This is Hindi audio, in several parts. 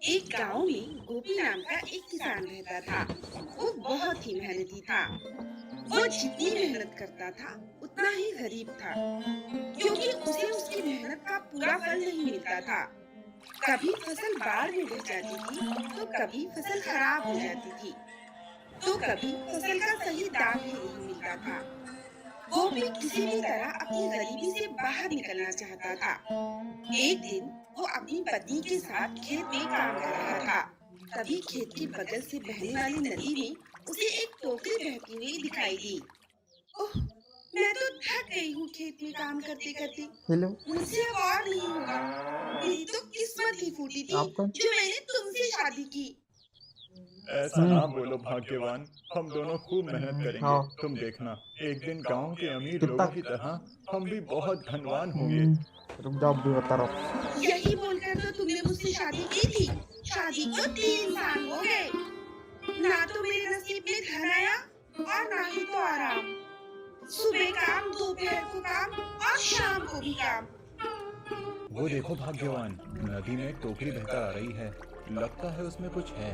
एक गांव में गोपी नाम का एक किसान रहता था। वो बहुत ही मेहनती था। वो जितनी मेहनत करता था उतना ही गरीब था, क्योंकि उसे उसकी मेहनत का पूरा फल नहीं मिलता था। कभी फसल बाढ़ में डूब जाती थी, तो कभी फसल खराब हो जाती थी, तो कभी फसल का सही दाम भी नहीं मिलता था। गोपी किसी भी तरह अपनी गरीबी से बाहर निकलना चाहता था। एक दिन वो अपनी पत्नी के साथ खेत में काम कर रहा था। तभी खेत के बगल से बहने वाली नदी में उसे एक टोकरी बहती हुई दिखाई दी। ओह, मैं तो थक गई हूँ खेत में काम करते करते। हेलो। मुझसे अब और नहीं होगा। मेरी तो किस्मत ही फूटी थी आप कौन? जो मैंने तुमसे शादी की। ऐसा ना बोलो भाग्यवान। हम दोनों खूब मेहनत करेंगे, हाँ। तुम देखना। एक दिन गांव के अमीर कितना? लोगों की तरह हम भी बहुत धनवान होंगे। रुक जाओ, अभी बता रहा हूँ। यही बोलकर तो तुमने मुझसे शादी की थी। शादी को 3 साल हो गए। ना तो मेरे नसीब में धन आया और ना ही तो आराम। सुबह काम, दोपहर को काम और शाम को भी काम। वो देखो भाग्यवान, नदी में एक टोकरी बहकर आ रही है। लगता है उसमें कुछ है।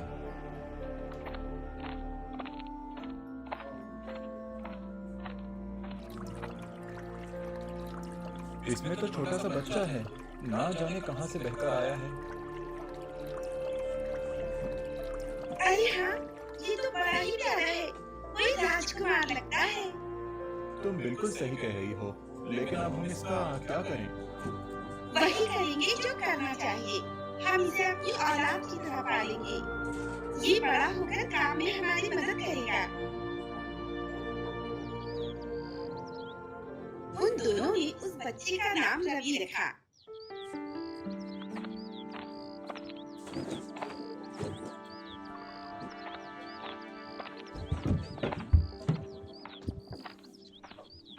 इसमें तो छोटा सा बच्चा है, ना जाने कहां से बहकर आया है। अरे हाँ, ये तो बड़ा ही प्यारा है। कोई राजकुमार लगता है। तुम बिल्कुल सही कह रही हो, लेकिन अब हम इसका क्या करें? वही करेंगे जो करना चाहिए। हम इसे अपनी औलाद की तरह पालेंगे। ये बड़ा होकर काम में हमारी मदद करेगा। उन दोनों ने उस बच्चे का नाम रवि रखा।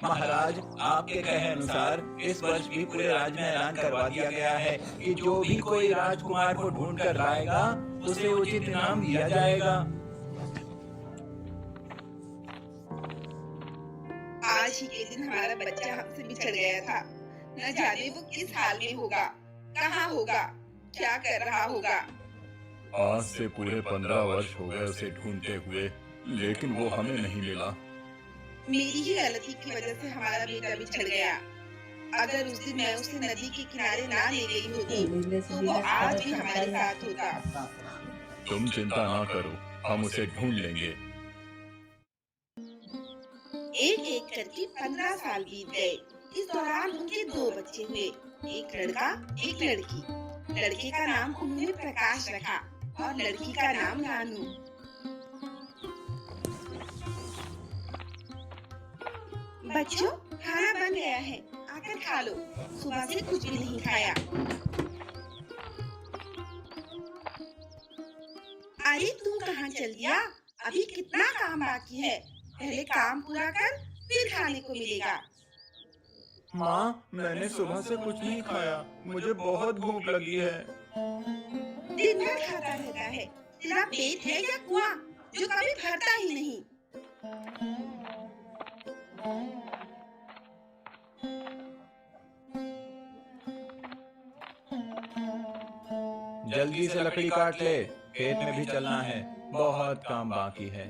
महाराज, आपके कहे अनुसार इस वर्ष भी पूरे राज्य में ऐलान करवा दिया गया है कि जो भी कोई राजकुमार को ढूंढ कर लाएगा उसे उचित इनाम दिया जाएगा। आज ही के दिन हमारा बच्चा हमसे बिछड़ गया था। न जाने वो किस हाल में होगा, कहाँ होगा, क्या कर रहा होगा। आज से पूरे 15 वर्ष हो गए उसे ढूंढते हुए, लेकिन वो हमें नहीं मिला। मेरी ही गलती की वजह से हमारा बेटा बिछड़ गया। अगर उस दिन मैं उसे नदी के किनारे ना ले गई होती, तो वो आज भी हमारे साथ होता। तुम चिंता ना करो, हम उसे ढूंढ लेंगे। एक एक करके 15 साल बीत गए। इस दौरान उनके 2 बच्चे हुए, एक लड़का, एक लड़की। लड़के का नाम उन्होंने प्रकाश रखा और लड़की का नाम रानू। बच्चों, खाना बन गया है, आकर खा लो। सुबह से कुछ भी नहीं खाया। अरे तू कहाँ चल दिया? अभी कितना काम बाकी है। पहले काम पूरा कर, फिर खाने को मिलेगा। माँ, मैंने सुबह से कुछ नहीं खाया, मुझे बहुत भूख लगी है। दिन भर खाता रहता है। तेरा पेट है या कुआं जो कभी भरता ही नहीं। जल्दी से लकड़ी काट ले, खेत में भी चलना है, बहुत काम बाकी है।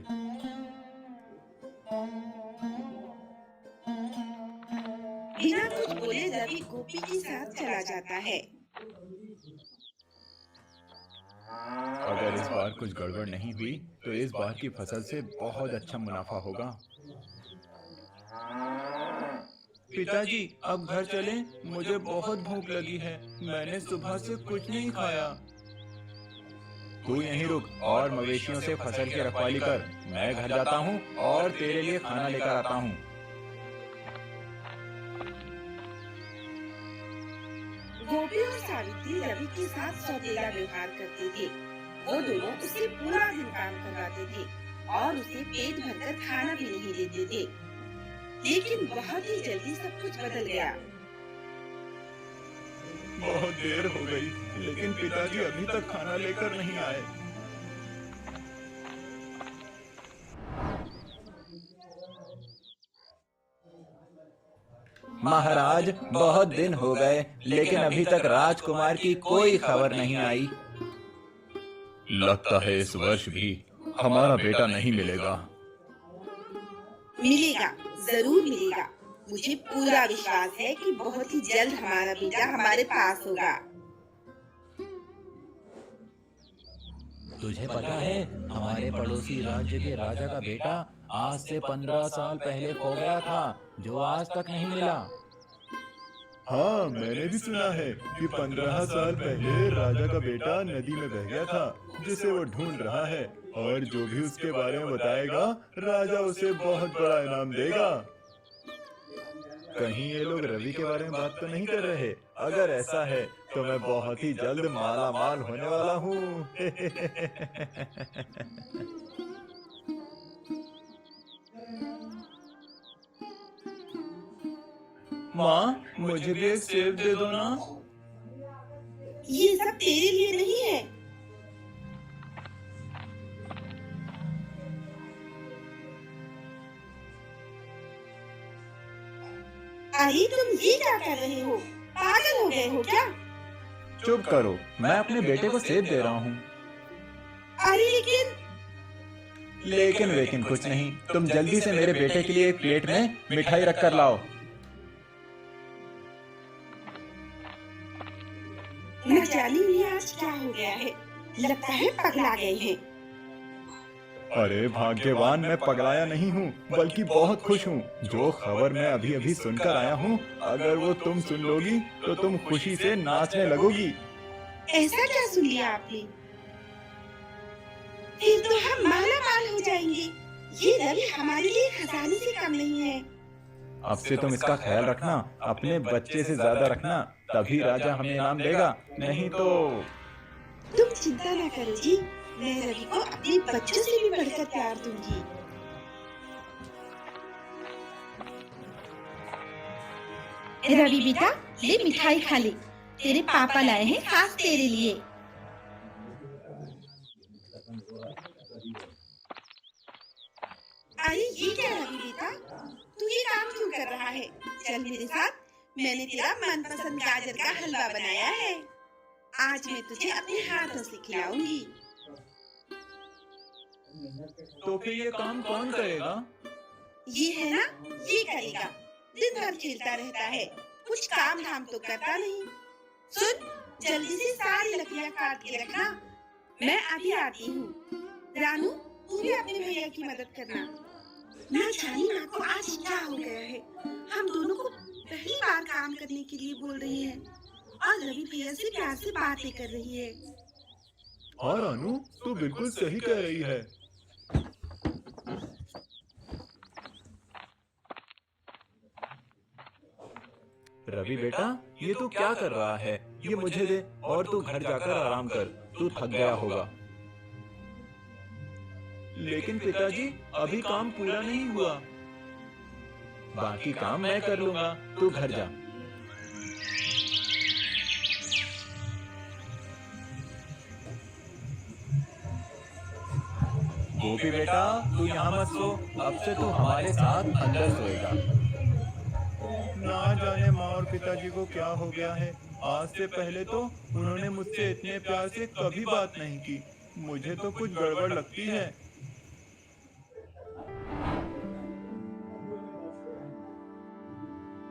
बिना कुछ बोले रवि गोपी के साथ चला जाता है। अगर इस बार कुछ गड़बड़ नहीं हुई तो इस बार की फसल से बहुत अच्छा मुनाफा होगा। पिताजी, अब घर चलें? मुझे बहुत भूख लगी है, मैंने सुबह से कुछ नहीं खाया। तू यहीं रुक और मवेशियों से फसल की रखवाली कर। मैं घर जाता हूँ और तेरे लिए खाना लेकर आता हूँ। गोपी और सावित्री रवि के साथ सौतेला व्यवहार करते थे। वो दोनों उससे पूरा दिन काम करवाते थे और उसे पेट भरकर खाना भी नहीं देते थे। लेकिन बहुत ही जल्दी सब कुछ बदल गया। बहुत देर हो गई, लेकिन पिताजी अभी तक खाना लेकर नहीं आए। महाराज, बहुत दिन हो गए, लेकिन अभी तक राजकुमार की कोई खबर नहीं आई। लगता है इस वर्ष भी हमारा बेटा नहीं मिलेगा। मिलेगा, जरूर मिलेगा। मुझे पूरा विश्वास है कि बहुत ही जल्द हमारा बेटा हमारे पास होगा। तुझे पता है हमारे पड़ोसी राज्य के राजा का बेटा आज से 15 साल पहले खो गया था, जो आज तक नहीं मिला। हाँ, मैंने भी सुना है कि 15 साल पहले राजा का बेटा नदी में बह गया था, जिसे वो ढूंढ रहा है, और जो भी उसके बारे में बताएगा राजा उसे बहुत बड़ा इनाम देगा। कहीं ये लोग रवि के बारे में बात तो नहीं कर रहे? अगर ऐसा है तो मैं बहुत ही जल्द माला माल होने वाला हूँ। माँ, मुझे भी एक सेब दे दो ना। ये सब तेरे लिए नहीं है। अरे तुम ये क्या कर रहे हो? पागल हो गए हो क्या? चुप करो, मैं अपने बेटे को सेब दे रहा हूँ। अरे लेकिन लेकिन कुछ नहीं, तुम जल्दी से मेरे बेटे के लिए एक प्लेट में मिठाई रख कर लाओ। न जाने उन्हें आज क्या हो गया है। लगता है पगला गए हैं। अरे भाग्यवान, मैं पगलाया नहीं हूँ, बल्कि बहुत खुश हूँ। जो खबर मैं अभी अभी सुनकर आया हूँ, अगर वो तुम सुन लोगी तो तुम खुशी से नाचने लगोगी। ऐसा क्या सुन लिया आपने? फिर तो हम माला माल हो जाएंगे। ये रवि हमारे लिए खजाने से कम नहीं है। अब से तुम इसका ख्याल रखना, अपने बच्चे से ज्यादा रखना, तभी राजा हमें इनाम देगा, नहीं तो। तुम चिंता न करो जी, मैं रवि को अपने बच्चों से भी बढ़कर प्यार दूंगी। रवि बेटा, ले मिठाई खा ले। तेरे पापा लाए हैं खास तेरे लिए। अरे ये क्या रवि बेटा, तू ये काम क्यों कर रहा है? चल मेरे साथ, मैंने तेरा मनपसंद गाजर का हलवा बनाया है। आज मैं तुझे अपने हाथों से खिलाऊंगी। तो फिर ये काम कौन करेगा? ये है ना, ये करेगा। दिन भर खेलता रहता है, कुछ काम धाम तो करता नहीं। सुन, जल्दी से सारी लकड़ियाँ काट के रखना, मैं अभी आती हूँ। रानू, तू भी अपने भैया की मदद करना। ना जाने माँ को आज क्या हो गया है। हम दोनों को पहली बार काम करने के लिए बोल रही है और रवि भैया से प्यार से बातें कर रही है। हाँ रानू, तू बिल्कुल सही कह रही है। रवि बेटा, ये तू क्या कर रहा है? ये मुझे दे और तू घर जाकर आराम कर, तू थक गया होगा। लेकिन पिताजी, अभी काम पूरा नहीं हुआ। बाकी काम मैं कर लूंगा, तू घर जा। गोपी बेटा, तू यहाँ मत सो, अब से तू हमारे साथ अंदर सोएगा। ना जाने माँ और पिताजी को क्या हो गया है। आज से पहले तो उन्होंने मुझसे इतने प्यार से कभी बात नहीं की। मुझे तो कुछ गड़बड़ लगती है।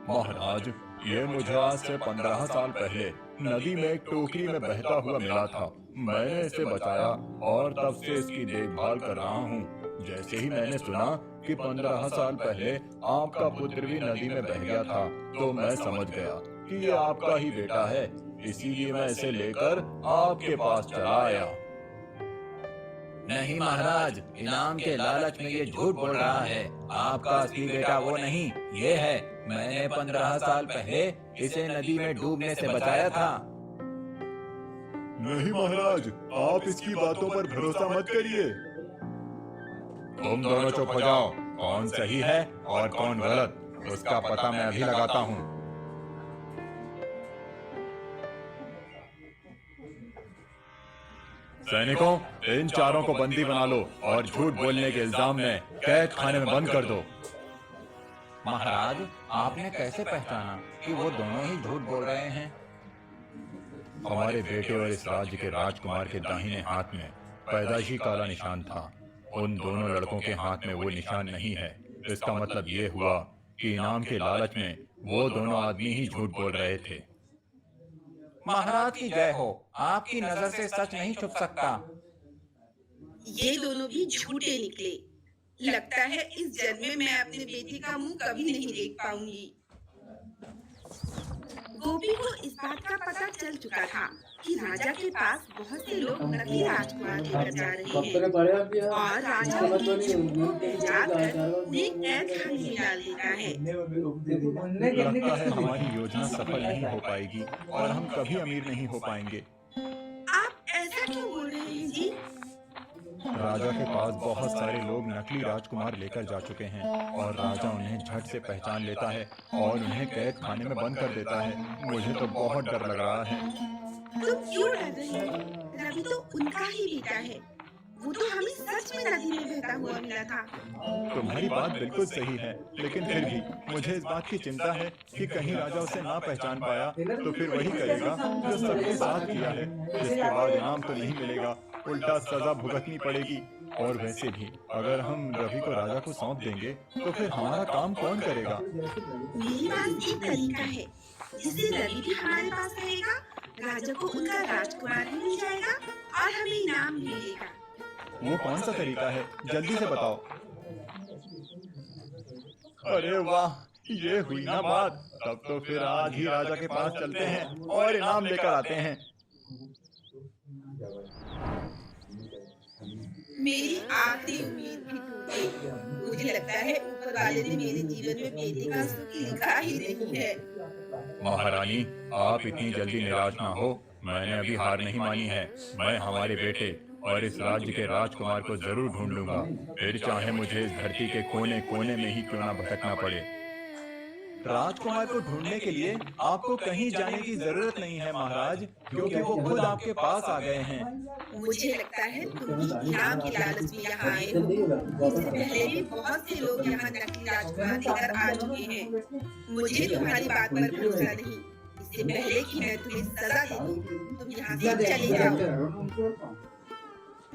महाराज, ये मुझे आज से 15 साल पहले नदी में एक टोकरी में बहता हुआ मिला था। मैंने इसे बचाया और तब से इसकी देखभाल कर रहा हूँ। जैसे ही मैंने सुना कि 15 साल पहले आपका पुत्र भी नदी में बह गया था, तो मैं समझ गया कि ये आपका ही बेटा है। इसीलिए मैं इसे लेकर आपके पास चला आया। नहीं महाराज, इनाम के लालच में ये झूठ बोल रहा है। आपका असली बेटा वो नहीं, ये है। मैंने 15 साल पहले इसे नदी में डूबने से बचाया था। नहीं महाराज, आप इसकी बातों पर भरोसा मत करिए। तुम दोनों चुप हो जाओ। कौन सही है और कौन गलत, उसका पता मैं अभी लगाता हूँ। सैनिकों, इन चारों को बंदी बना लो और झूठ बोलने के इल्जाम में कैद खाने में बंद कर दो। महाराज, आपने कैसे पहचाना कि वो दोनों ही झूठ बोल रहे हैं? हमारे बेटे और इस राज्य के राजकुमार के दाहिने हाथ में पैदाइशी काला निशान था। उन दोनों लड़कों के हाथ में वो निशान नहीं है। इसका मतलब ये हुआ कि इनाम के लालच में वो दोनों आदमी ही झूठ बोल रहे थे। महाराज की जय हो, आपकी नजर से सच नहीं छुप सकता। ये दोनों भी झूठे निकले। लगता है इस जन्म में मैं अपने बेटे का मुंह कभी नहीं देख पाऊंगी। गोपी को इस बात का पता चल चुका था कि राजा के पास बहुत से लोग नकली राजकुमार लेकर जा रहे हैं और राजा उनकी झूठ को पहचानकर उन्हें कैद खाने में डाल देता है। लगता है हमारी योजना सफल नहीं हो पाएगी और हम कभी अमीर नहीं हो पाएंगे। आप ऐसा क्यों बोल रहे हैं जी? राजा के पास बहुत सारे लोग नकली राजकुमार लेकर जा चुके हैं और राजा उन्हें झट से पहचान लेता है और उन्हें कैद खाने में बंद कर देता है। मुझे तो बहुत डर लग रहा है। तुम क्यों डर रहे हो? रवि तो उनका ही बेटा है। वो तो हमें सच में नदी में बहता हुआ मिला था। तुम्हारी बात बिल्कुल सही है, लेकिन फिर भी मुझे इस बात की चिंता है कि कहीं राजा उसे ना पहचान पाया तो फिर वही करेगा जो सबके साथ किया है, जिसके बाद इनाम तो नहीं मिलेगा, उल्टा सजा भुगतनी पड़ेगी। और वैसे भी अगर हम रवि को राजा को सौंप देंगे तो फिर हमारा काम कौन करेगा? मेरे पास एक तरीका है जिससे रवि भी हमारे पास रहेगा, राजा को उनका राजकुमार भी मिल जाएगा और हमें इनाम भी मिलेगा। वो कौन सा तरीका है? जल्दी से बताओ। अरे वाह, ये हुई ना बात। तब तो फिर आज ही राजा के पास चलते हैं और इनाम लेकर आते हैं। मेरी आखिरी उम्मीद भी टूट गई। मुझे लगता है ऊपर वाले ने मेरे जीवन में बेटे का सुख लिखा ही नहीं है। महारानी, आप इतनी जल्दी निराश ना हो। मैंने अभी हार नहीं मानी है। मैं हमारे बेटे और इस राज्य के राजकुमार को जरूर ढूंढ लूंगा, फिर चाहे मुझे इस धरती के कोने कोने में ही क्यों ना भटकना पड़े। राजकुमार को ढूंढने के लिए आपको कहीं जाने की जरूरत नहीं है महाराज, क्योंकि वो खुद आपके पास आ गए हैं। मुझे लगता है तुम भी इनाम के लालच में यहाँ आए हो। इससे पहले भी बहुत से लोग यहाँ नकली राजकुमार लेकर आ चुके हैं। मुझे तुम्हारी बात पर भरोसा नहीं। इससे पहले कि मैं तुम्हें सजा दे दूं, तुम यहाँ से चले जाओ।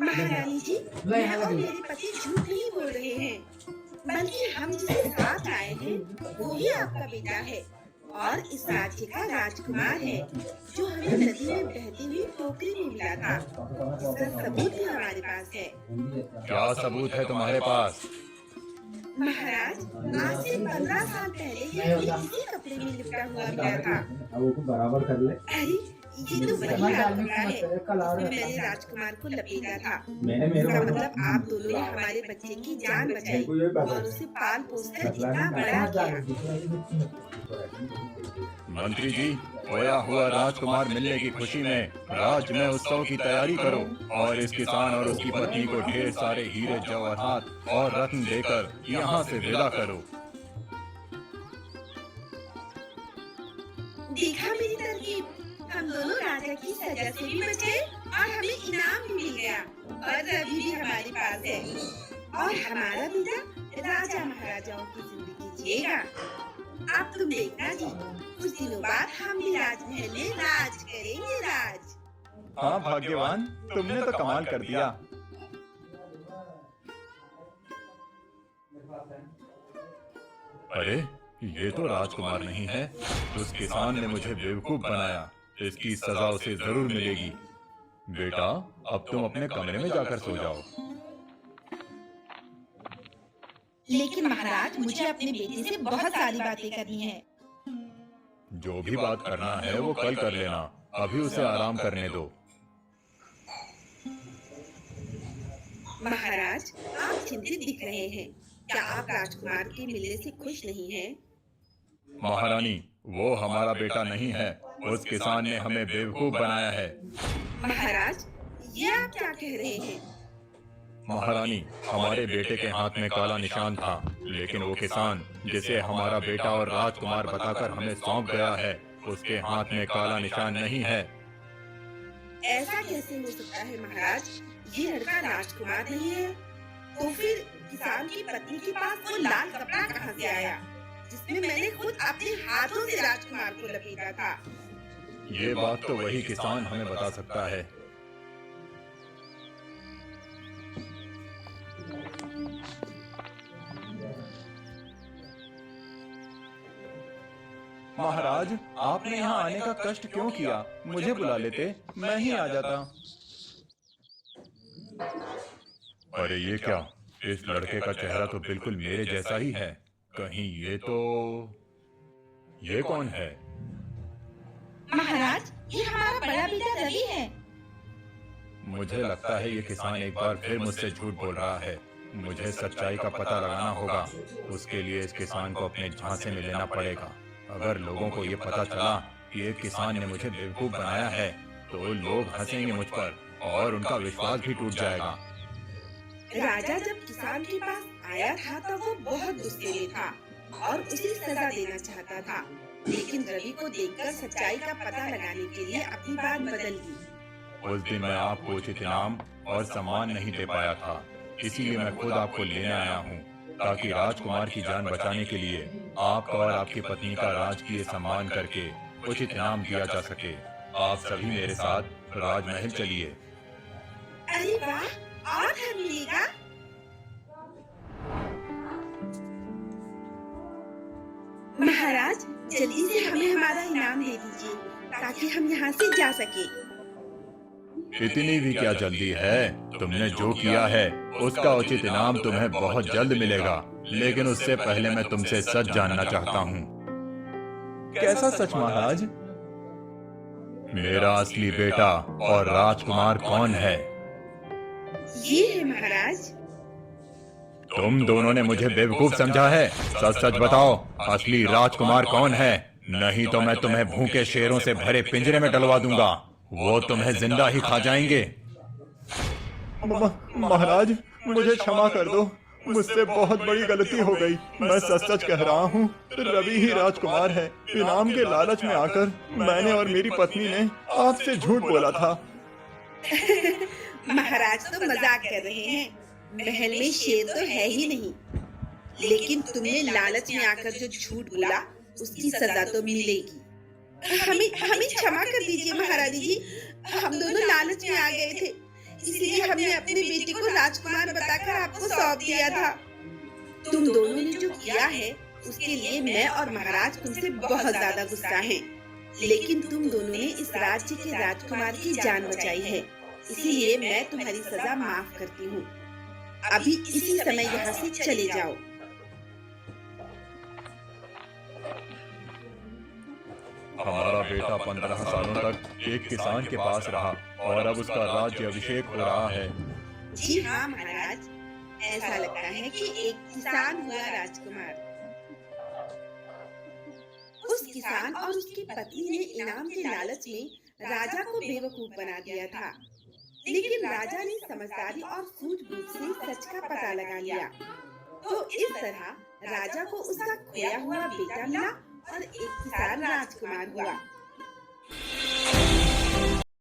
महारानी जी, मैं और मेरे पति झूठ नहीं बोल रहे हैं, बल्कि हम जिसके साथ आए हैं वो ही आपका बेटा है और इस राज्य का राजकुमार है जो हमें नदी में बहती हुई टोकरी में मिला था। इसका सबूत भी हमारे पास है। क्या सबूत है तुम्हारे पास? महाराज, आज से 15 साल पहले ये इसी कपड़े में लिपटा हुआ मिला था। बराबर कर ले। अरे, ये तो वही कपड़ा है जिसमें मैंने राजकुमार को लपेटा था। इसका मतलब आप दोनों ने हमारे बच्चे की जान बचाई और उसे पाल पोस कर इतना बड़ा किया। मंत्री जी, खोया हुआ राजकुमार मिलने की खुशी में राज्य में उत्सव की तैयारी करो और इस किसान और उसकी पत्नी को ढेर सारे हीरे जवाहरात और रत्न देकर यहाँ से विदा करो। देखा मेरी तरकीब? हम दोनों राजा की सजा से भी बचे और हमें इनाम भी मिल गया और रवि भी हमारे पास है और हमारा बेटा राजा महाराजाओं की जिंदगी जिएगा। अब तुम देखना जी, कुछ दिनों बाद हम भी राजमहल में राज करेंगे। राज। हाँ भाग्यवान, तुमने तो कमाल कर दिया। अरे, ये तो राजकुमार नहीं है। उस किसान ने मुझे बेवकूफ बनाया। इसकी सजा उसे जरूर मिलेगी। बेटा, अब तुम अपने कमरे में जाकर सो जाओ। लेकिन महाराज, मुझे अपने बेटे से बहुत सारी बातें करनी है। जो भी बात करना है वो कल कर लेना, अभी उसे आराम करने दो। महाराज, आप चिंतित दिख रहे हैं। क्या आप राजकुमार के मिलने से खुश नहीं हैं? महारानी, वो हमारा बेटा नहीं है। उस किसान ने हमें बेवकूफ बनाया है। महाराज, ये आप क्या कह रहे हैं? महारानी, हमारे बेटे के हाथ में काला निशान था, लेकिन वो किसान जिसे हमारा बेटा और राजकुमार बताकर हमें सौंप गया है, उसके हाथ में काला निशान नहीं है। ऐसा कैसे हो सकता है महाराज? ये लड़का राजकुमार नहीं है, तो फिर किसान की पत्नी के पास वो लाल कपड़ा कहाँ से आया जिसमें मैंने खुद अपने हाथों से राजकुमार को लपेटा था? ये बात तो वही किसान हमें बता सकता है। महाराज, आपने यहाँ आने का कष्ट क्यों किया? मुझे बुला लेते, मैं ही आ जाता। अरे ये क्या? इस लड़के का चेहरा तो बिल्कुल मेरे जैसा ही है। कहीं ये कौन है? महाराज, ये हमारा बड़ा बेटा रवि है। मुझे लगता है ये किसान एक बार फिर मुझसे झूठ बोल रहा है। मुझे सच्चाई का पता लगाना होगा। उसके लिए इस किसान को अपने झांसे में लेना पड़ेगा। अगर लोगों को ये पता चला कि एक किसान ने मुझे बेवकूफ बनाया है, तो लोग हंसेंगे मुझ पर और उनका विश्वास भी टूट जाएगा। राजा जब किसान के पास आया था तब वो बहुत गुस्से में था और उसे सजा देना चाहता था, लेकिन रवि को देखकर सच्चाई का पता लगाने के लिए अपनी बात बदल दी। उस दिन मैं आपको उचित इनाम और सम्मान नहीं दे पाया था, इसीलिए मैं खुद आपको लेने आया हूँ, ताकि राजकुमार की जान बचाने के लिए आपका और आपकी पत्नी का राजकीय सम्मान करके उचित इनाम दिया जा सके। आप सभी मेरे साथ राजमहल चलिए। अरे वाह, और धन मिलेगा। महाराज, जल्दी से हमें हमारा इनाम दे दीजिए ताकि हम यहाँ से जा सके। इतनी भी क्या जल्दी है? तुमने जो किया है उसका उचित इनाम तुम्हें बहुत जल्द मिलेगा, लेकिन उससे पहले मैं तुमसे सच जानना चाहता हूँ। कैसा सच महाराज? मेरा असली बेटा और राजकुमार कौन है? ये है महाराज। तुम दोनों ने मुझे बेवकूफ समझा है। सच सच बताओ, असली राजकुमार कौन है? नहीं तो मैं तुम्हें भूखे शेरों से भरे पिंजरे में डलवा दूंगा। वो तुम्हें जिंदा ही खा जाएंगे। महाराज, मुझे क्षमा कर दो। मुझसे बहुत बड़ी गलती हो गई। मैं सच सच कह रहा हूँ, रवि ही राजकुमार है। इनाम के लालच में आकर मैंने और मेरी पत्नी ने आपसे झूठ बोला था। महाराज तो मजाक कर रहे हैं। महल में शेर तो है ही नहीं, लेकिन तुमने लालच में आकर जो झूठ बोला उसकी सजा तो मिलेगी। हमें क्षमा कर दीजिए महारानी जी। हम दोनों लालच में आ गए थे, इसलिए हमने अपने बेटे को राजकुमार बताकर आपको सौंप दिया था। तुम दोनों ने जो किया है उसके लिए मैं और महाराज तुमसे बहुत ज्यादा गुस्सा हैं। लेकिन तुम दोनों ने इस राज्य के राजकुमार की जान बचाई है, इसीलिए मैं तुम्हारी सजा माफ करती हूँ। अभी इसी समय यहाँ से चले जाओ। हमारा बेटा 15 सालों तक एक किसान के पास रहा और अब उसका राज्य अभिषेक हो रहा है। जी हाँ महाराज, ऐसा लगता है कि एक किसान हुआ राजकुमार। उस किसान और उसकी पत्नी ने इनाम के लालच में राजा को बेवकूफ बना दिया था, लेकिन राजा ने समझदारी और सूझबूझ से सच का पता लगा लिया। तो इस तरह राजा को उसका खोया हुआ बेटा मिला और एक किसान राजकुमार हुआ।